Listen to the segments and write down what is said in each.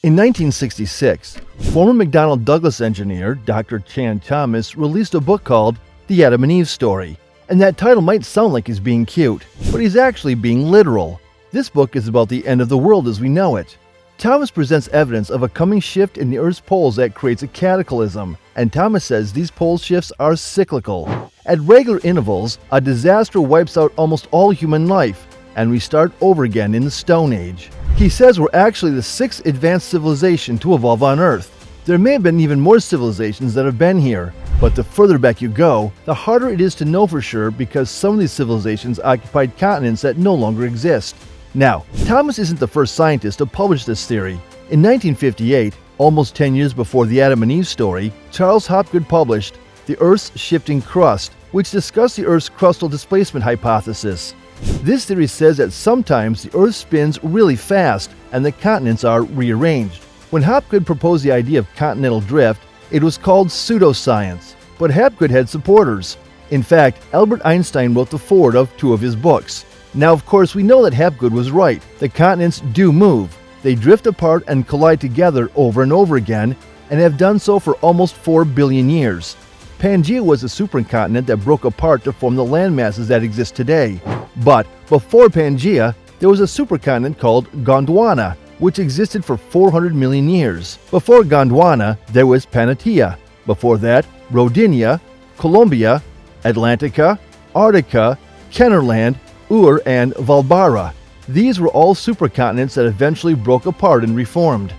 In 1966, former McDonnell Douglas engineer Dr. Chan Thomas released a book called The Adam and Eve Story. And that title might sound like he's being cute, but he's actually being literal. This book is about the end of the world as we know it. Thomas presents evidence of a coming shift in the Earth's poles that creates a cataclysm, and Thomas says these pole shifts are cyclical. At regular intervals, a disaster wipes out almost all human life, and we start over again in the Stone Age. He says we're actually the sixth advanced civilization to evolve on Earth. There may have been even more civilizations that have been here, but the further back you go, the harder it is to know for sure because some of these civilizations occupied continents that no longer exist. Now, Thomas isn't the first scientist to publish this theory. In 1958, almost 10 years before the Adam and Eve story, Charles Hopgood published The Earth's Shifting Crust, which discussed the Earth's crustal displacement hypothesis. This theory says that sometimes the Earth spins really fast and the continents are rearranged. When Hopgood proposed the idea of continental drift, it was called pseudoscience, but Hopgood had supporters. In fact, Albert Einstein wrote the foreword of 2 of his books. Now, of course, we know that Hopgood was right. The continents do move. They drift apart and collide together over and over again, and have done so for almost 4 billion years. Pangaea was a supercontinent that broke apart to form the landmasses that exist today. But before Pangaea, there was a supercontinent called Gondwana, which existed for 400 million years. Before Gondwana, there was Panatea. Before that, Rodinia, Columbia, Atlantica, Arctica, Kennerland, Ur, and Valbara. These were all supercontinents that eventually broke apart and reformed.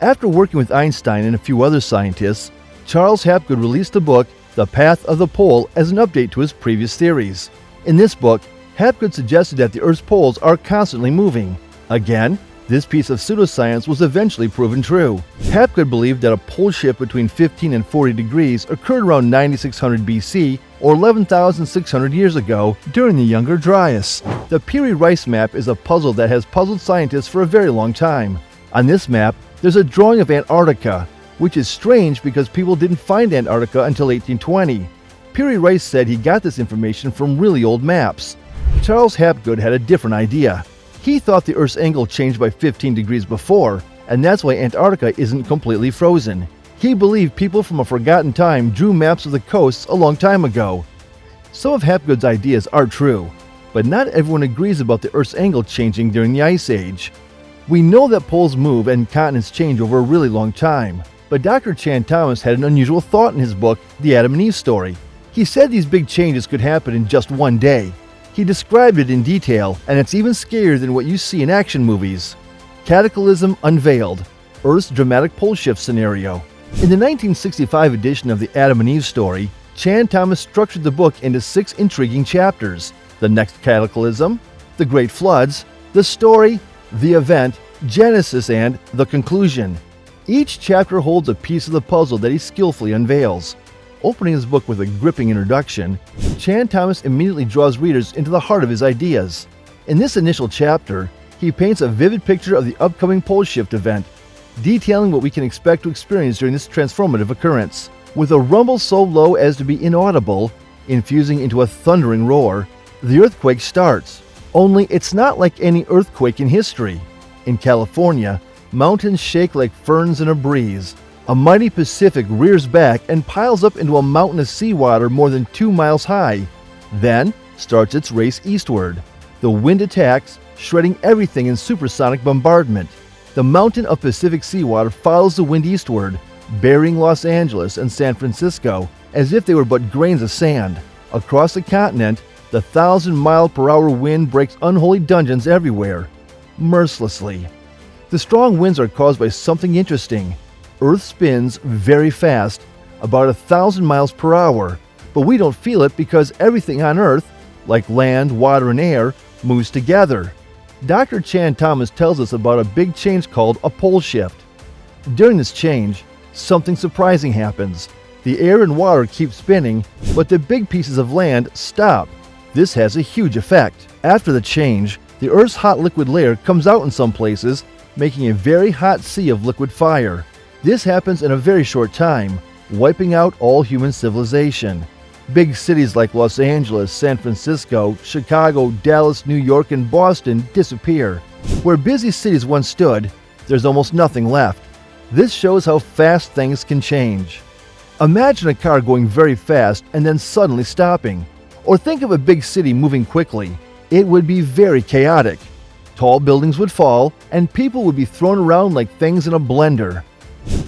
After working with Einstein and a few other scientists, Charles Hopgood released a book, The Path of the Pole, as an update to his previous theories. In this book, Hopgood suggested that the Earth's poles are constantly moving. Again, this piece of pseudoscience was eventually proven true. Hopgood believed that a pole shift between 15 and 40 degrees occurred around 9600 BC or 11,600 years ago during the Younger Dryas. The Piri Reis map is a puzzle that has puzzled scientists for a very long time. On this map, there's a drawing of Antarctica, which is strange because people didn't find Antarctica until 1820. Piri Reis said he got this information from really old maps. Charles Hopgood had a different idea. He thought the Earth's angle changed by 15 degrees before, and that's why Antarctica isn't completely frozen. He believed people from a forgotten time drew maps of the coasts a long time ago. Some of Hopgood's ideas are true, but not everyone agrees about the Earth's angle changing during the Ice Age. We know that poles move and continents change over a really long time, but Dr. Chan Thomas had an unusual thought in his book, The Adam and Eve Story. He said these big changes could happen in just one day. He described it in detail, and it's even scarier than what you see in action movies. Cataclysm Unveiled, Earth's dramatic pole shift scenario. In the 1965 edition of the Adam and Eve story, Chan Thomas structured the book into 6 intriguing chapters: the next cataclysm, the great floods, the story, the event, Genesis, and the conclusion. Each chapter holds a piece of the puzzle that he skillfully unveils. Opening his book with a gripping introduction, Chan Thomas immediately draws readers into the heart of his ideas. In this initial chapter, he paints a vivid picture of the upcoming pole shift event, detailing what we can expect to experience during this transformative occurrence. With a rumble so low as to be inaudible, infusing into a thundering roar, the earthquake starts. Only it's not like any earthquake in history. In California, mountains shake like ferns in a breeze. A mighty Pacific rears back and piles up into a mountain of seawater more than 2 miles high, then starts its race eastward. The wind attacks, shredding everything in supersonic bombardment. The mountain of Pacific seawater follows the wind eastward, burying Los Angeles and San Francisco as if they were but grains of sand. Across the continent, the 1,000-mile-per-hour wind breaks unholy dungeons everywhere, mercilessly. The strong winds are caused by something interesting. Earth spins very fast, about 1,000 miles per hour, but we don't feel it because everything on Earth, like land, water, and air, moves together. Dr. Chan Thomas tells us about a big change called a pole shift. During this change, something surprising happens. The air and water keep spinning, but the big pieces of land stop. This has a huge effect. After the change, the Earth's hot liquid layer comes out in some places, making a very hot sea of liquid fire. This happens in a very short time, wiping out all human civilization. Big cities like Los Angeles, San Francisco, Chicago, Dallas, New York, and Boston disappear. Where busy cities once stood, there's almost nothing left. This shows how fast things can change. Imagine a car going very fast and then suddenly stopping. Or think of a big city moving quickly. It would be very chaotic. Tall buildings would fall, and people would be thrown around like things in a blender.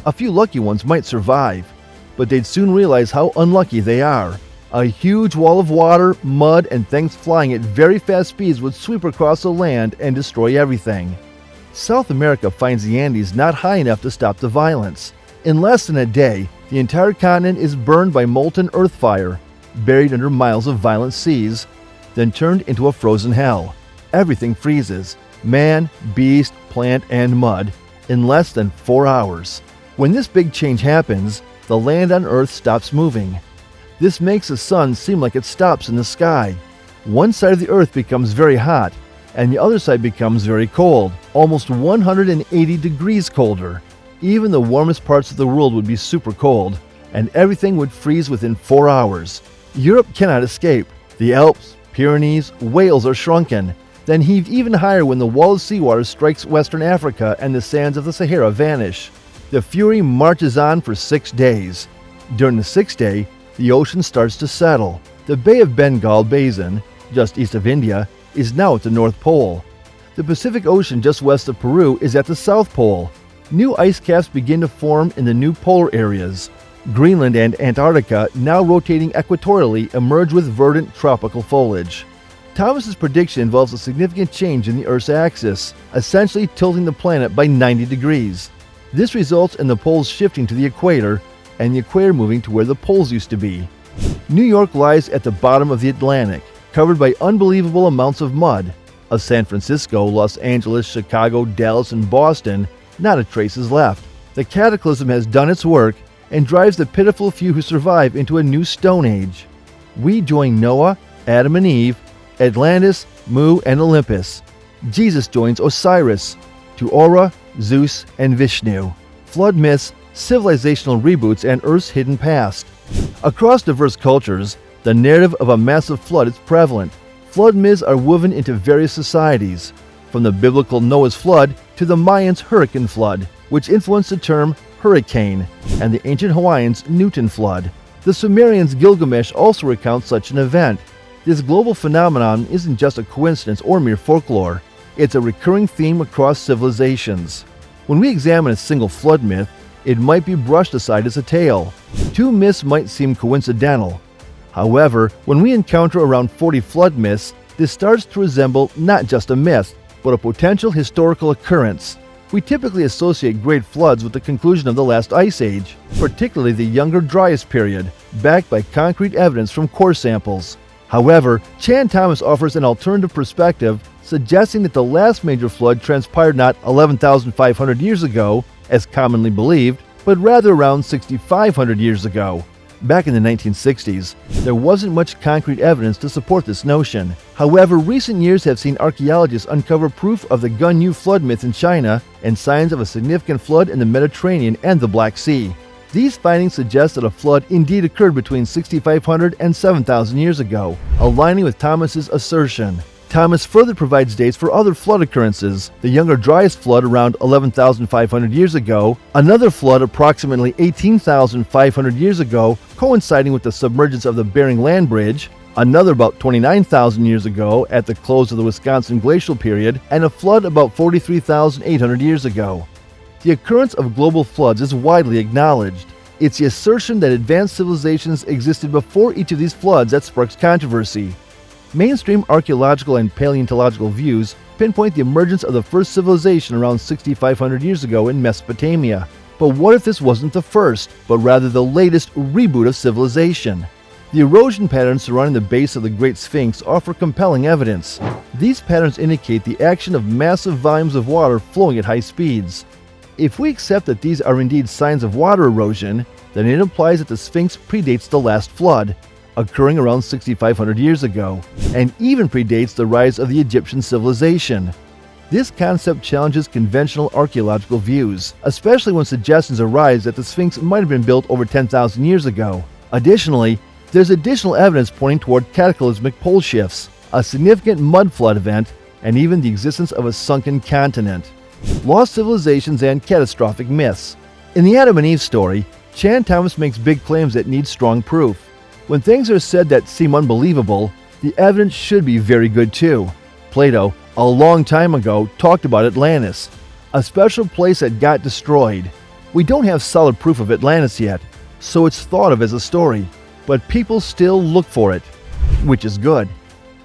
A few lucky ones might survive, but they'd soon realize how unlucky they are. A huge wall of water, mud, and things flying at very fast speeds would sweep across the land and destroy everything. South America finds the Andes not high enough to stop the violence. In less than a day, the entire continent is burned by molten earth fire, buried under miles of violent seas, then turned into a frozen hell. Everything freezes, man, beast, plant, and mud, in less than 4 hours. When this big change happens, the land on Earth stops moving. This makes the sun seem like it stops in the sky. One side of the Earth becomes very hot, and the other side becomes very cold, almost 180 degrees colder. Even the warmest parts of the world would be super cold, and everything would freeze within 4 hours. Europe cannot escape. The Alps, Pyrenees, Wales are shrunken, then heaved even higher when the wall of seawater strikes Western Africa and the sands of the Sahara vanish. The fury marches on for 6 days. During the 6th day, the ocean starts to settle. The Bay of Bengal Basin, just east of India, is now at the North Pole. The Pacific Ocean just west of Peru is at the South Pole. New ice caps begin to form in the new polar areas. Greenland and Antarctica, now rotating equatorially, emerge with verdant tropical foliage. Thomas's prediction involves a significant change in the Earth's axis, essentially tilting the planet by 90 degrees. This results in the poles shifting to the equator, and the equator moving to where the poles used to be. New York lies at the bottom of the Atlantic, covered by unbelievable amounts of mud. Of San Francisco, Los Angeles, Chicago, Dallas, and Boston, not a trace is left. The Cataclysm has done its work and drives the pitiful few who survive into a new Stone Age. We join Noah, Adam and Eve, Atlantis, Mu, and Olympus. Jesus joins Osiris, Tuora, Zeus, and Vishnu. Flood myths, civilizational reboots, and Earth's hidden past. Across diverse cultures, the narrative of a massive flood is prevalent. Flood myths are woven into various societies, from the biblical Noah's flood to the Mayans' hurricane flood, which influenced the term hurricane, and the ancient Hawaiians' Newton flood. The Sumerians' Gilgamesh also recounts such an event. This global phenomenon isn't just a coincidence or mere folklore. It's a recurring theme across civilizations. When we examine a single flood myth, it might be brushed aside as a tale. 2 myths might seem coincidental. However, when we encounter around 40 flood myths, this starts to resemble not just a myth, but a potential historical occurrence. We typically associate great floods with the conclusion of the last ice age, particularly the Younger Dryas period, backed by concrete evidence from core samples. However, Chan Thomas offers an alternative perspective, suggesting that the last major flood transpired not 11,500 years ago, as commonly believed, but rather around 6,500 years ago. Back in the 1960s, there wasn't much concrete evidence to support this notion. However, recent years have seen archaeologists uncover proof of the Gunyu flood myth in China and signs of a significant flood in the Mediterranean and the Black Sea. These findings suggest that a flood indeed occurred between 6,500 and 7,000 years ago, aligning with Thomas's assertion. Thomas further provides dates for other flood occurrences: the Younger Dryas flood around 11,500 years ago, another flood approximately 18,500 years ago coinciding with the submergence of the Bering Land Bridge, another about 29,000 years ago at the close of the Wisconsin glacial period, and a flood about 43,800 years ago. The occurrence of global floods is widely acknowledged. It's the assertion that advanced civilizations existed before each of these floods that sparks controversy. Mainstream archaeological and paleontological views pinpoint the emergence of the first civilization around 6,500 years ago in Mesopotamia. But what if this wasn't the first, but rather the latest reboot of civilization? The erosion patterns surrounding the base of the Great Sphinx offer compelling evidence. These patterns indicate the action of massive volumes of water flowing at high speeds. If we accept that these are indeed signs of water erosion, then it implies that the Sphinx predates the last flood, occurring around 6,500 years ago, and even predates the rise of the Egyptian civilization. This concept challenges conventional archaeological views, especially when suggestions arise that the Sphinx might have been built over 10,000 years ago. Additionally, there's additional evidence pointing toward cataclysmic pole shifts, a significant mud flood event, and even the existence of a sunken continent. Lost civilizations and catastrophic myths. In the Adam and Eve story, Chan Thomas makes big claims that need strong proof. When things are said that seem unbelievable, the evidence should be very good too. Plato, a long time ago, talked about Atlantis, a special place that got destroyed. We don't have solid proof of Atlantis yet, so it's thought of as a story, but people still look for it, which is good.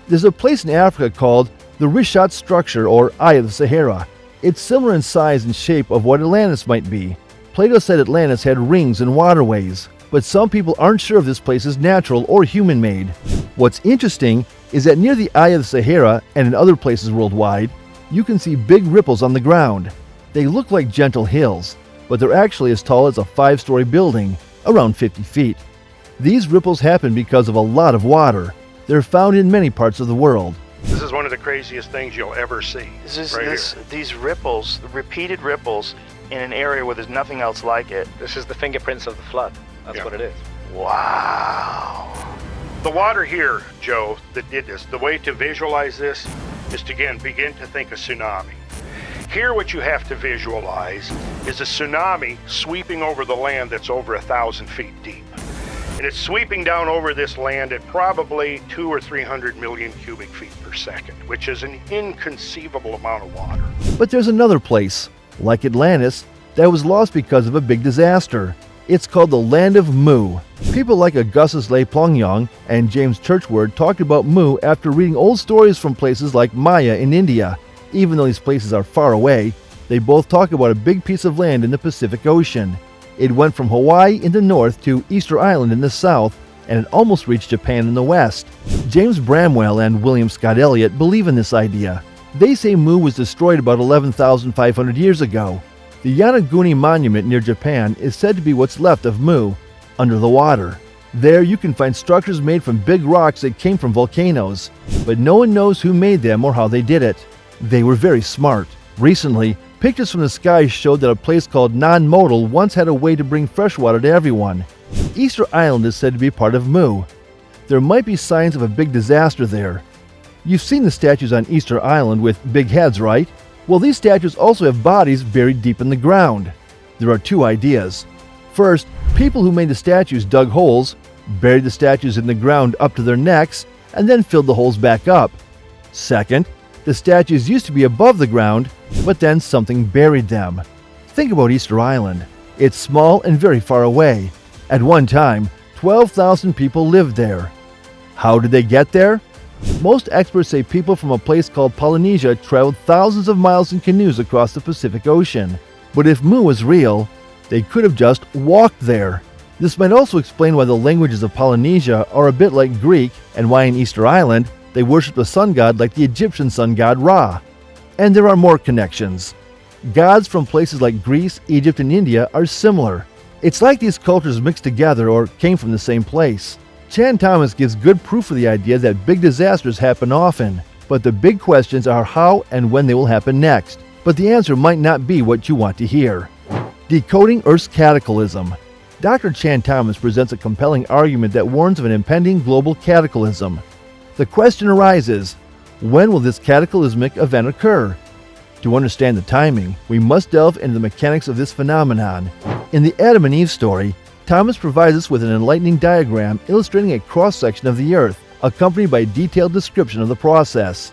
There's a place in Africa called the Richat structure, or Eye of the Sahara. It's similar in size and shape of what Atlantis might be. Plato said Atlantis had rings and waterways, but some people aren't sure if this place is natural or human-made. What's interesting is that near the Eye of the Sahara and in other places worldwide, you can see big ripples on the ground. They look like gentle hills, but they're actually as tall as a 5-story building, around 50 feet. These ripples happen because of a lot of water. They're found in many parts of the world. This is one of the craziest things you'll ever see. These ripples, repeated ripples in an area where there's nothing else like it. This is the fingerprints of the flood. That's what it is. Wow. The water here, Joe, that did this, the way to visualize this is to, again, begin to think of tsunami. Here what you have to visualize is a tsunami sweeping over the land that's over 1,000 feet deep. And it's sweeping down over this land at probably 200 or 300 million cubic feet per second, which is an inconceivable amount of water. But there's another place, like Atlantis, that was lost because of a big disaster. It's called the Land of Mu. People like Augustus Le Plongyong and James Churchward talked about Mu after reading old stories from places like Maya in India. Even though these places are far away, they both talk about a big piece of land in the Pacific Ocean. It went from Hawaii in the north to Easter Island in the south, and it almost reached Japan in the west. James Bramwell and William Scott Elliott believe in this idea. They say Mu was destroyed about 11,500 years ago. The Yanaguni Monument near Japan is said to be what's left of Mu, under the water. There you can find structures made from big rocks that came from volcanoes, but no one knows who made them or how they did it. They were very smart. Recently, pictures from the sky showed that a place called Non-Modal once had a way to bring fresh water to everyone. Easter Island is said to be part of Mu. There might be signs of a big disaster there. You've seen the statues on Easter Island with big heads, right? Well, these statues also have bodies buried deep in the ground. There are two ideas. First, people who made the statues dug holes, buried the statues in the ground up to their necks, and then filled the holes back up. Second, the statues used to be above the ground, but then something buried them. Think about Easter Island. It's small and very far away. At one time, 12,000 people lived there. How did they get there? Most experts say people from a place called Polynesia traveled thousands of miles in canoes across the Pacific Ocean. But if Mu was real, they could have just walked there. This might also explain why the languages of Polynesia are a bit like Greek and why in Easter Island they worship the sun god like the Egyptian sun god Ra. And there are more connections. Gods from places like Greece, Egypt, and India are similar. It's like these cultures mixed together or came from the same place. Chan Thomas gives good proof of the idea that big disasters happen often, but the big questions are how and when they will happen next. But the answer might not be what you want to hear. Decoding Earth's Cataclysm. Dr. Chan Thomas presents a compelling argument that warns of an impending global cataclysm. The question arises, when will this cataclysmic event occur? To understand the timing, we must delve into the mechanics of this phenomenon. In the Adam and Eve story, Thomas provides us with an enlightening diagram illustrating a cross-section of the Earth, accompanied by a detailed description of the process.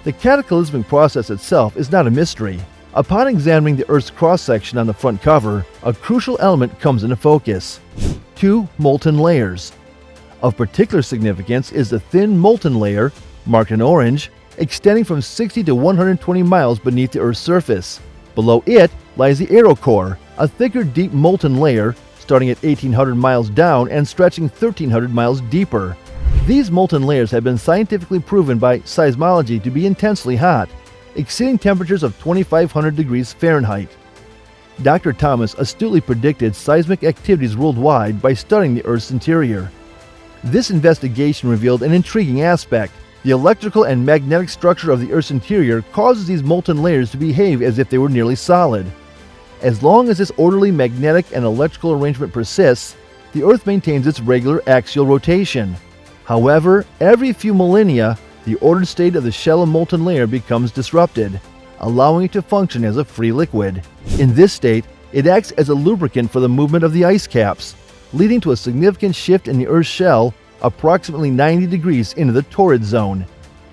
The cataclysmic process itself is not a mystery. Upon examining the Earth's cross-section on the front cover, a crucial element comes into focus: 2 molten layers. Of particular significance is the thin molten layer, marked in orange, extending from 60 to 120 miles beneath the Earth's surface. Below it lies the aerocore, a thicker, deep molten layer starting at 1,800 miles down and stretching 1,300 miles deeper. These molten layers have been scientifically proven by seismology to be intensely hot, exceeding temperatures of 2,500 degrees Fahrenheit. Dr. Thomas astutely predicted seismic activities worldwide by studying the Earth's interior. This investigation revealed an intriguing aspect. The electrical and magnetic structure of the Earth's interior causes these molten layers to behave as if they were nearly solid. As long as this orderly magnetic and electrical arrangement persists, the Earth maintains its regular axial rotation. However, every few millennia, the ordered state of the shallow molten layer becomes disrupted, allowing it to function as a free liquid. In this state, It acts as a lubricant for the movement of the ice caps, leading to a significant shift in the Earth's shell approximately 90 degrees into the torrid zone.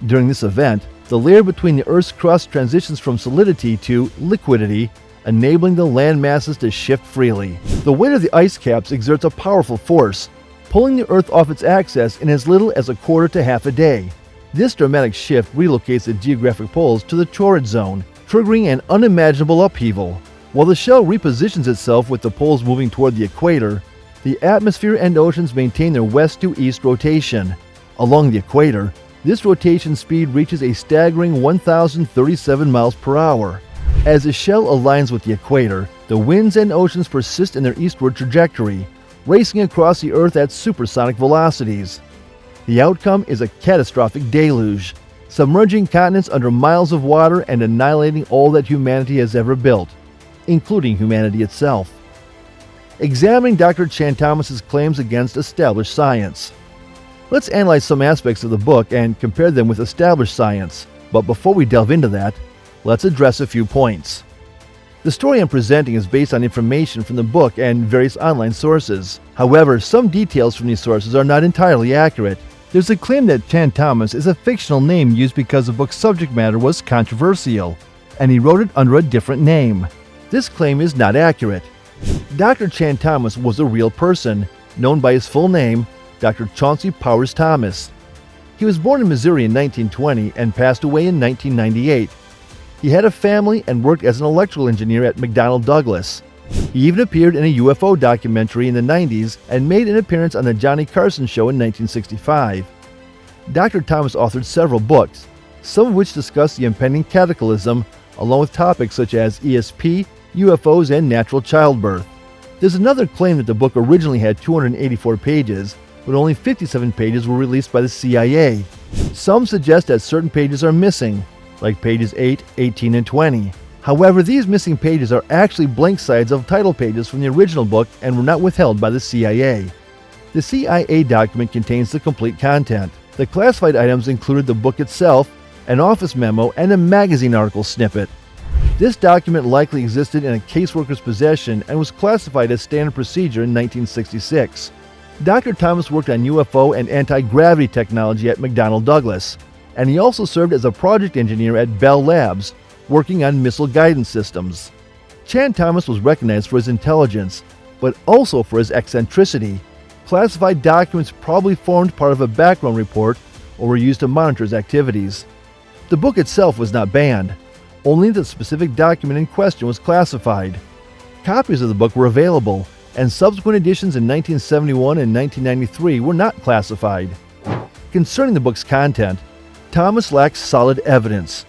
During this event, the layer between the Earth's crust transitions from solidity to liquidity, enabling the land masses to shift freely. The weight of the ice caps exerts a powerful force, pulling the Earth off its axis in as little as a quarter to half a day. This dramatic shift relocates the geographic poles to the torrid zone, triggering an unimaginable upheaval. While the shell repositions itself with the poles moving toward the equator, the atmosphere and oceans maintain their west to east rotation. Along the equator, this rotation speed reaches a staggering 1,037 miles per hour. As the shell aligns with the equator, the winds and oceans persist in their eastward trajectory, racing across the Earth at supersonic velocities. The outcome is a catastrophic deluge, submerging continents under miles of water and annihilating all that humanity has ever built, including humanity itself. Examining Dr. Chan Thomas's claims against established science. Let's analyze some aspects of the book and compare them with established science. But before we delve into that, let's address a few points. The story I'm presenting is based on information from the book and various online sources. However, some details from these sources are not entirely accurate. There's a claim that Chan Thomas is a fictional name used because the book's subject matter was controversial, and he wrote it under a different name. This claim is not accurate. Dr. Chan Thomas was a real person, known by his full name, Dr. Chauncey Powers Thomas. He was born in Missouri in 1920 and passed away in 1998. He had a family and worked as an electrical engineer at McDonnell Douglas. He even appeared in a UFO documentary in the 90s and made an appearance on the Johnny Carson Show in 1965. Dr. Thomas authored several books, some of which discuss the impending cataclysm, along with topics such as ESP, UFOs, and natural childbirth. There's another claim that the book originally had 284 pages, but only 57 pages were released by the CIA. Some suggest that certain pages are missing, like pages 8, 18, and 20. However, these missing pages are actually blank sides of title pages from the original book and were not withheld by the CIA. The CIA document contains the complete content. The classified items included the book itself, an office memo, and a magazine article snippet. This document likely existed in a caseworker's possession and was classified as standard procedure in 1966. Dr. Thomas worked on UFO and anti-gravity technology at McDonnell Douglas, and he also served as a project engineer at Bell Labs, working on missile guidance systems. Chan Thomas was recognized for his intelligence, but also for his eccentricity. Classified documents probably formed part of a background report or were used to monitor his activities. The book itself was not banned, only the specific document in question was classified. Copies of the book were available, and subsequent editions in 1971 and 1993 were not classified. Concerning the book's content, Thomas lacks solid evidence.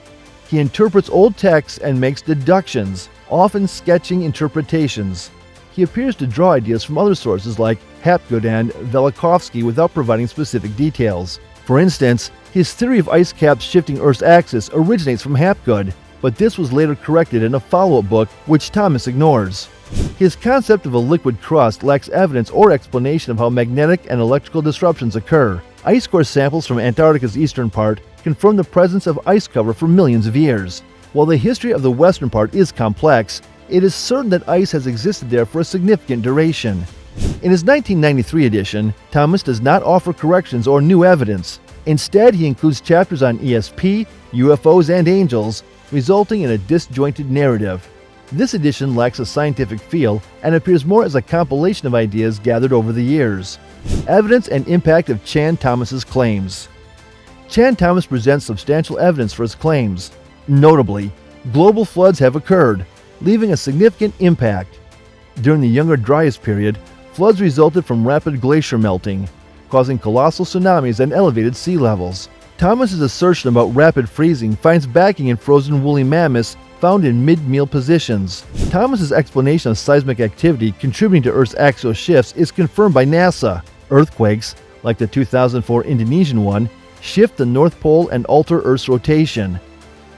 He interprets old texts and makes deductions, often sketching interpretations. He appears to draw ideas from other sources like Hapgood and Velikovsky without providing specific details. For instance, his theory of ice caps shifting Earth's axis originates from Hapgood, but this was later corrected in a follow-up book, which Thomas ignores. His concept of a liquid crust lacks evidence or explanation of how magnetic and electrical disruptions occur. Ice core samples from Antarctica's eastern part confirm the presence of ice cover for millions of years. While the history of the western part is complex, it is certain that ice has existed there for a significant duration. In his 1993 edition, Thomas does not offer corrections or new evidence. Instead, he includes chapters on ESP, UFOs, and angels, resulting in a disjointed narrative. This edition lacks a scientific feel and appears more as a compilation of ideas gathered over the years. Evidence and impact of Chan Thomas's claims. Chan Thomas presents substantial evidence for his claims. Notably, global floods have occurred, leaving a significant impact. During the Younger Dryas period, floods resulted from rapid glacier melting, causing colossal tsunamis and elevated sea levels. Thomas's assertion about rapid freezing finds backing in frozen woolly mammoths found in mid-meal positions. Thomas's explanation of seismic activity contributing to Earth's axial shifts is confirmed by NASA. Earthquakes, like the 2004 Indonesian one, shift the North Pole and alter Earth's rotation.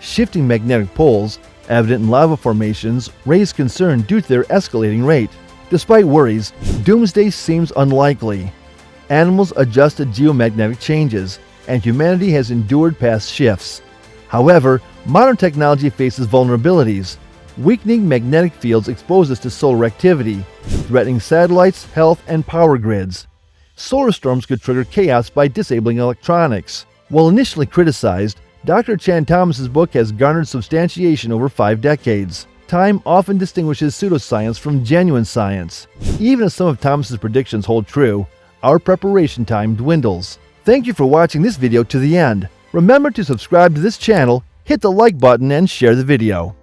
Shifting magnetic poles, evident in lava formations, raise concern due to their escalating rate. Despite worries, doomsday seems unlikely. Animals adjust to geomagnetic changes, and humanity has endured past shifts. However, modern technology faces vulnerabilities. Weakening magnetic fields expose us to solar activity, threatening satellites, health, and power grids. Solar storms could trigger chaos by disabling electronics. While initially criticized, Dr. Chan Thomas's book has garnered substantiation over 5 decades. Time often distinguishes pseudoscience from genuine science. Even if some of Thomas's predictions hold true, our preparation time dwindles. Thank you for watching this video to the end. Remember to subscribe to this channel, hit the like button, and share the video.